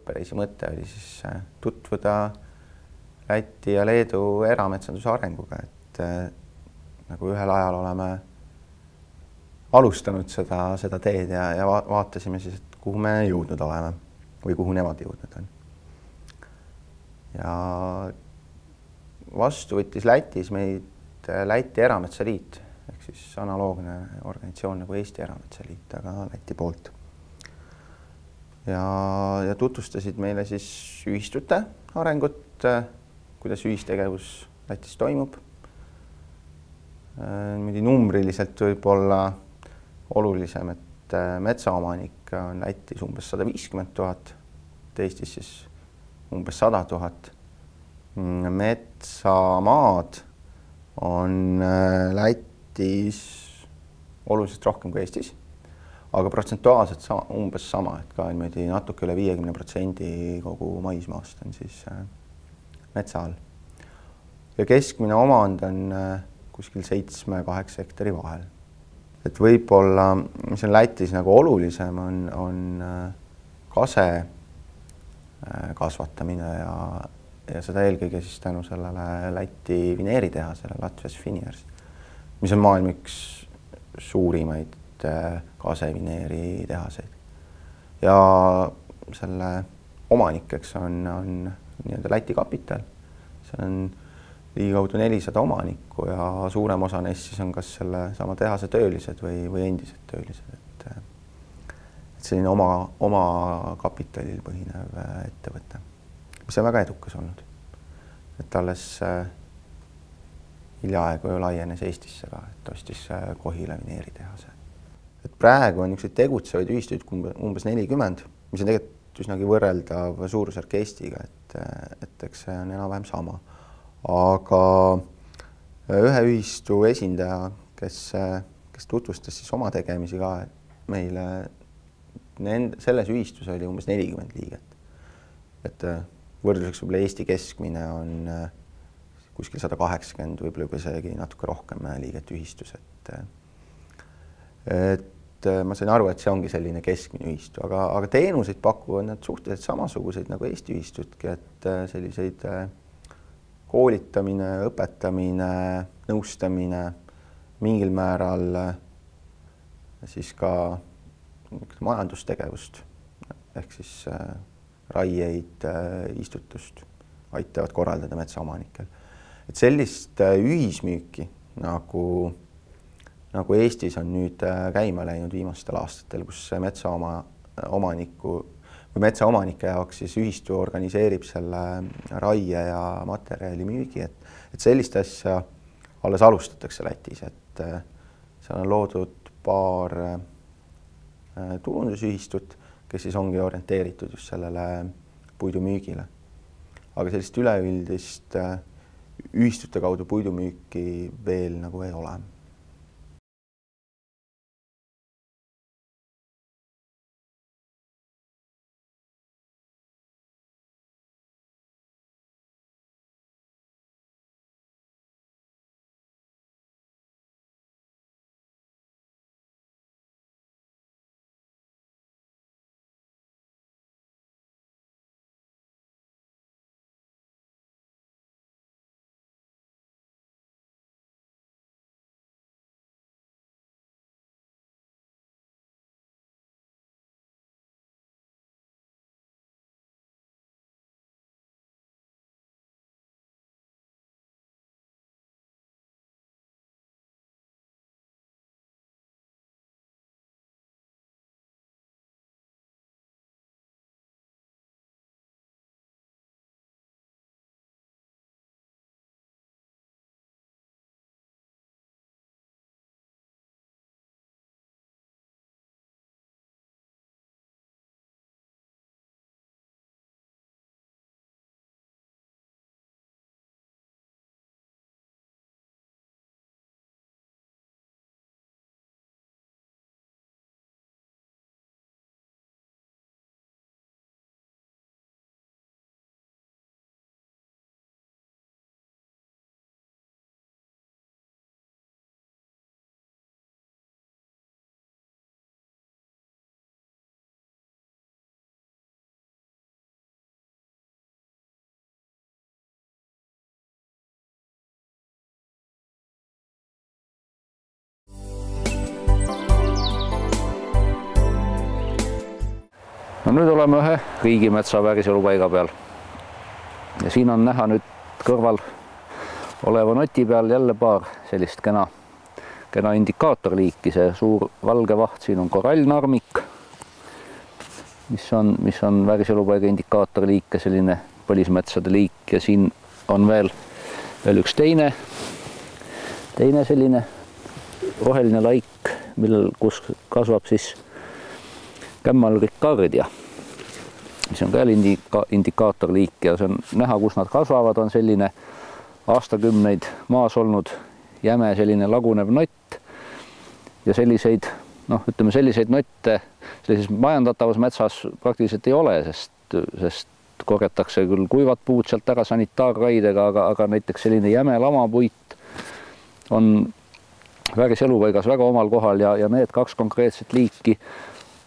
õppereisi mõte oli siis tutvuda Läti ja Leedu erametsanduse arenguga, et nagu ühel ajal oleme alustanud seda teed ja vaatasime siis, et kuhu me jõudnud oleme või kuhu nemad jõudnud on. Ja vastu võttis Lätis meid Läti Erametsaliit ehk siis analoogne organisatsioon nagu Eesti Erametsaliit, aga Läti poolt. Ja tutvustasid meile siis ühistute arengut, kuidas ühistegevus Lätis toimub. Numbriliselt võib-olla olulisem, et metsaomanik on Lätis umbes 150 000, Eestis siis umbes 100 000. Metsamaad on Lätis oluliselt rohkem kui Eestis, aga protsentuaalselt umbes sama, et ka niimoodi natuke üle 50% kogu maismaast on siis metsa all. Ja keskmine omand on kuskil 7-8 hektari vahel. Et võib-olla, mis on Lätis nagu olulisem, on kase kasvatamine ja seda eelkõige siis tänu sellele Läti vineeritehasele, Latvias Finiers, mis on maailma üks suurimaid kasevineeritehaseid. Ja selle omanikeks on nii-öelda Läti kapital. See on ligikaudu 400 omanikku ja suurem osa neist siis on kas selle sama tehase töölised või endised töölised. Et selline oma kapitalil põhinev ettevõte, mis on väga edukas olnud. Et alles hiljaaegu laienes Eestisse ka, et ostis Kohila vineeritehase. Et praegu on niisuguseid tegutsevaid ühistuid umbes 40, mis on tegelikult üsnagi võrreldav suurusjärk Eestiga, et eks see on enam-vähem sama. Aga ühe ühistu esindaja, kes tutvustas siis oma tegemisi ka meile, selles ühistus oli umbes 40 liiget. Et võrdluseks võib-olla Eesti keskmine on kuskil 180, võib-olla isegi natuke rohkem liiget ühistus. Et ma sain aru, et see ongi selline keskmine ühistu, aga teenuseid pakuvad nad suhteliselt samasuguseid nagu Eesti ühistudki, et selliseid koolitamine, õpetamine, nõustamine, mingil määral siis ka majandustegevust ehk siis raieid, istutust aitavad korraldada metsaomanikel. Et sellist ühismüüki nagu Eestis on nüüd käima läinud viimastel aastatel, kus metsaomanike jaoks siis ühistu organiseerib selle raie ja materjali müügi, et sellist asja alles alustatakse Lätis, et seal on loodud paar tulundusühistut, kes siis ongi orienteeritud just sellele puidumüügile. Aga sellist üleüldist ühistute kaudu puidumüüki veel nagu ei ole. No nüüd oleme ühe riigimetsa vääriselupaiga peal. Ja siin on näha nüüd kõrval oleva noti peal jälle paar sellist kena indikaatorliiki. See suur valge vaht, siin on korallnarmik, mis on vääriselupaiga indikaatorliik ja selline põlismetsade liik. Ja siin on veel üks teine selline roheline laik, kus kasvab siis Kämmal ricardia, mis on ka indikaatorliik ja see on näha, kus nad kasvavad, on selline aastakümneid maas olnud jäme selline lagunev nott ja selliseid notte sellises majandatavas metsas praktiliselt ei ole, sest korjatakse küll kuivad puud sealt ära sanitaarraidega, aga näiteks selline jäme lamapuit on vääriselupaigas väga omal kohal ja need kaks konkreetset liiki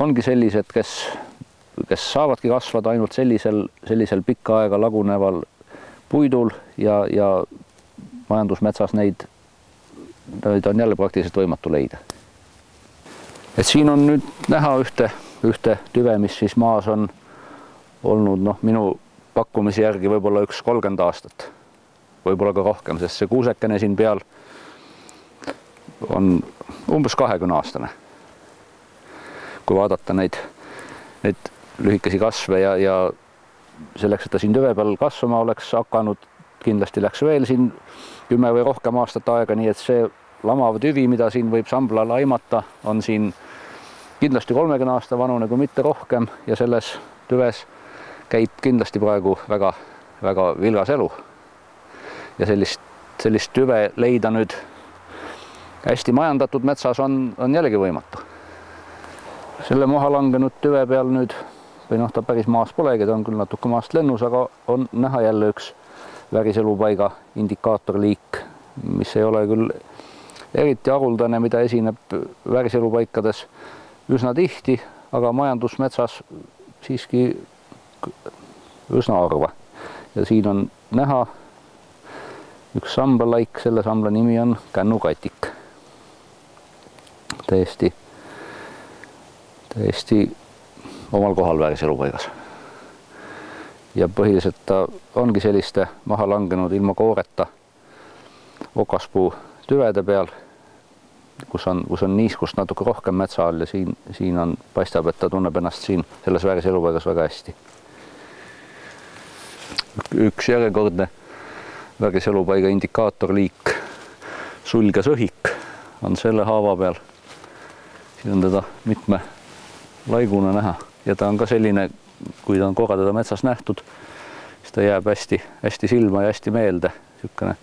ongi sellised, kes saavadki kasvada ainult sellisel pikka aega laguneval puidul ja majandusmetsas neid on jälle praktiliselt võimatu leida. Et siin on nüüd näha ühte tüve, mis siis maas on olnud minu pakkumise järgi võib-olla 30 aastat, võib-olla ka rohkem, sest see kuusekene siin peal on umbes 20-aastane. Kui vaadata neid lühikesi kasve ja selleks, et ta siin tüve peal kasvama oleks hakanud, kindlasti läks veel siin 10 või rohkem aastat aega, nii et see lamav tüvi, mida siin võib samblal aimata, on siin kindlasti 30 aasta vanune, kui mitte rohkem ja selles tüves käib kindlasti praegu väga vilgas elu. Ja sellist tüve leida nüüd hästi majandatud metsas on jällegi võimatu. Selle maha langenud tüve peal nüüd, või ta päris maas polegi, ta on küll natuke maast lennus, aga on näha jälle üks vääriselupaiga indikaatorliik, mis ei ole küll eriti haruldane, mida esineb vääriselupaikades üsna tihti, aga majandusmetsas siiski üsna harva. Ja siin on näha üks sambalaik, selle sambla nimi on kännukatik. Täiesti omal kohal vääriselupaigas. Ja põhiliselt ta ongi selliste maha langenud ilma kooreta okaspuu tüvede peal, kus on niiskust natuke rohkem metsa all ja siin paistab, et ta tunneb ennast siin selles vääriselupaigas väga hästi. Üks järjekordne vääriselupaiga indikaatorliik, sulgesõhik, on selle haava peal. Siin on teda mitme laiguna näha ja ta on ka selline, kui ta on korra teda metsas nähtud, siis ta jääb hästi silma ja hästi meelde, niisugune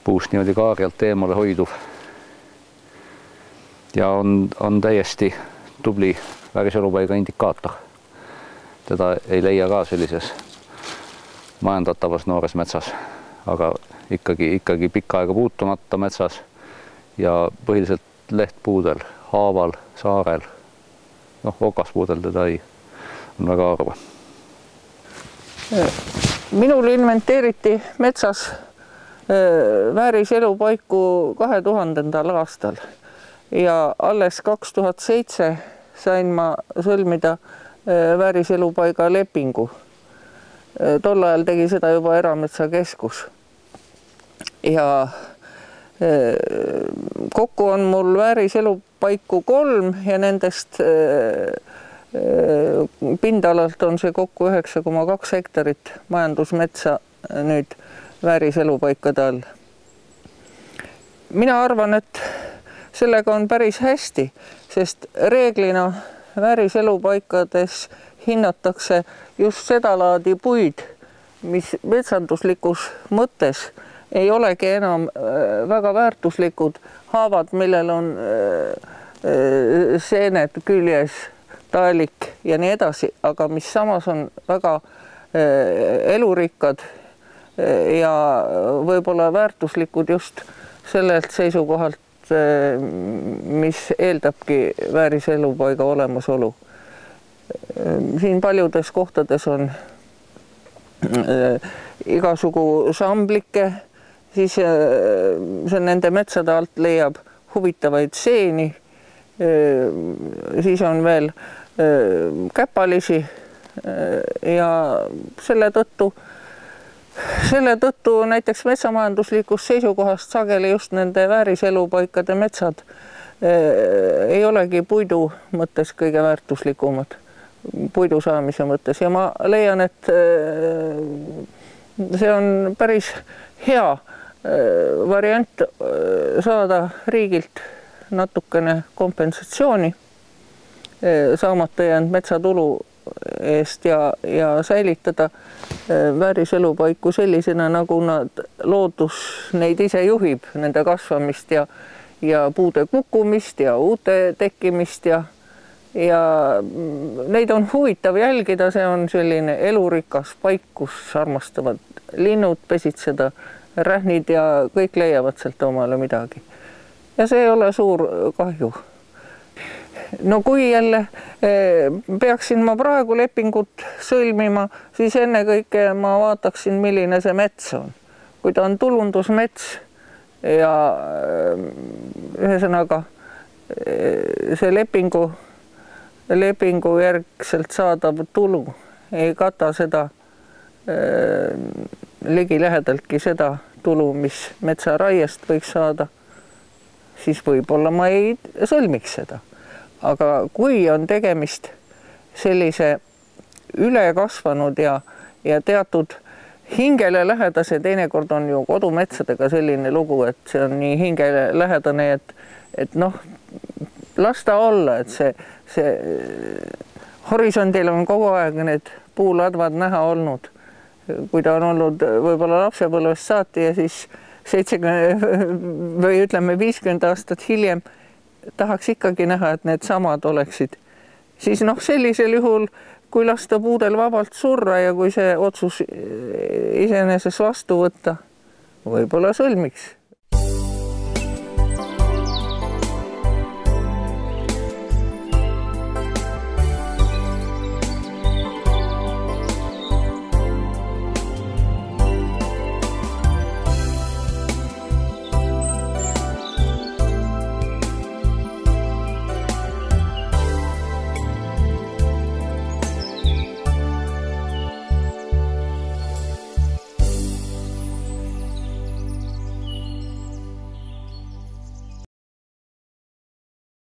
puust niimoodi kaarjalt eemale hoiduv. Ja on täiesti tubli vääriselupaiga indikaator. Teda ei leia ka sellises majandatavas noores metsas, aga ikkagi pikka aega puutumata metsas ja põhiliselt lehtpuudel, haaval, saarel, okaspuudel teda on väga harva. Minul inventeeriti metsas vääriselupaiku 2000. aastal ja alles 2007 sain ma sõlmida vääriselupaiga lepingu. Tol ajal tegi seda juba Erametsakeskus. Ja kokku on mul vääriselupaiku 3 ja nendest pindalalt on see kokku 9,2 hektarit majandusmetsa nüüd vääriselupaikade all. Mina arvan, et sellega on päris hästi, sest reeglina vääriselupaikades hinnatakse just seda laadi puid, mis metsanduslikus mõttes ei olegi enam väga väärtuslikud haavad, millel on seened küljes, taalik ja nii edasi, aga mis samas on väga elurikkad ja võib-olla väärtuslikud just sellelt seisukohalt, mis eeldabki vääriselupaiga olemasolu. Siin paljudes kohtades on igasugu samblikke, siis nende metsade alt leiab huvitavaid seeni. Siis on veel käpalisi ja selle tõttu näiteks metsamajanduslikust seisukohast sageli just nende vääriselupaikade metsad ei olegi puidu mõttes kõige väärtuslikumad, puidu saamise mõttes, ja ma leian, et see on päris hea variant saada riigilt natukene kompensatsiooni saamata jäänud metsatulu eest ja säilitada vääriselupaiku sellisena, nagu loodus neid ise juhib, nende kasvamist ja puude kukkumist ja uute tekkimist ja neid on huvitav jälgida, see on selline elurikas paik, kus armastavad linnud pesitseda, rähnid ja kõik leiavad sealt omale midagi. Ja see ei ole suur kahju. No kui jälle peaksin ma praegu lepingut sõlmima, siis ennekõike ma vaataksin, milline see mets on. Kui ta on tulundusmets ja ühesõnaga see lepingu järgselt saadav tulu ei kata seda ligilähedaltki seda tulu, mis metsaraiest võiks saada, siis võib-olla ma ei sõlmiks seda. Aga kui on tegemist sellise ülekasvanud ja teatud hingele lähedase, teinekord on ju kodumetsadega selline lugu, et see on nii hingele lähedane, et noh, las ta olla, et see horisondil on kogu aeg need puuladvad näha olnud. Kui ta on olnud võib-olla lapsepõlvest saati ja siis 70 või ütleme 50 aastat hiljem tahaks ikkagi näha, et need samad oleksid. Siis noh, sellisel juhul, kui lasta puudel vabalt surra ja kui see otsus iseenesest vastu võtta, võib-olla sõlmiks.